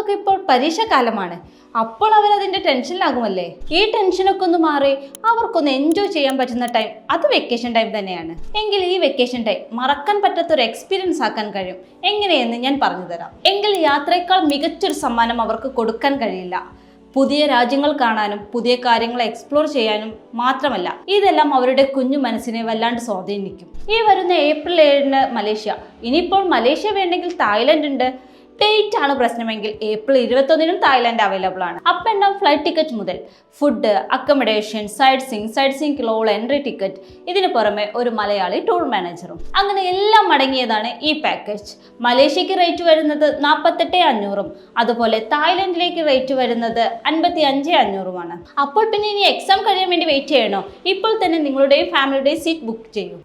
കുട്ടികൾക്കൊക്കെ ഇപ്പോൾ പരീക്ഷാകാലമാണ്. അപ്പോൾ അവരതിൻ്റെ ടെൻഷനിലാകുമല്ലേ. ഈ ടെൻഷനൊക്കെ ഒന്ന് മാറി അവർക്കൊന്ന് എൻജോയ് ചെയ്യാൻ പറ്റുന്ന ടൈം അത് വെക്കേഷൻ ടൈം തന്നെയാണ്. എങ്കിൽ ഈ വെക്കേഷൻ ടൈം മറക്കാൻ പറ്റാത്തൊരു എക്സ്പീരിയൻസ് ആക്കാൻ കഴിയും. എങ്ങനെയെന്ന് ഞാൻ പറഞ്ഞു തരാം. എങ്കിൽ യാത്രയേക്കാൾ മികച്ചൊരു സമ്മാനം അവർക്ക് കൊടുക്കാൻ കഴിയില്ല. പുതിയ രാജ്യങ്ങൾ കാണാനും പുതിയ കാര്യങ്ങൾ എക്സ്പ്ലോർ ചെയ്യാനും മാത്രമല്ല, ഇതെല്ലാം അവരുടെ കുഞ്ഞു മനസ്സിനെ വല്ലാണ്ട് സ്വാധീനിക്കും. ഈ വരുന്ന ഏപ്രിൽ 7 മലേഷ്യ. ഇനിയിപ്പോൾ മലേഷ്യ വേണ്ടെങ്കിൽ തായ്ലൻഡ് ഉണ്ട്. ഡേറ്റ് ആണ് പ്രശ്നമെങ്കിൽ ഏപ്രിൽ 21 തായ്ലാൻഡ് അവൈലബിൾ ആണ്. Up and down flight ticket മുതൽ ഫുഡ്, അക്കോമഡേഷൻ, സൈഡ് സീയിങ് ഉള്ള എൻട്രി ടിക്കറ്റ്, ഇതിന് പുറമെ ഒരു മലയാളി ടൂർ മാനേജറും, അങ്ങനെ എല്ലാം അടങ്ങിയതാണ് ഈ പാക്കേജ്. മലേഷ്യക്ക് റേറ്റ് വരുന്നത് 48,500, അതുപോലെ തായ്ലൻഡിലേക്ക് റേറ്റ് വരുന്നത് 55,500. അപ്പോൾ പിന്നെ ഇനി എക്സാം കഴിയാൻ വേണ്ടി വെയിറ്റ് ചെയ്യണോ? ഇപ്പോൾ തന്നെ നിങ്ങളുടെയും ഫാമിലിയുടെയും സീറ്റ് ബുക്ക് ചെയ്യൂ.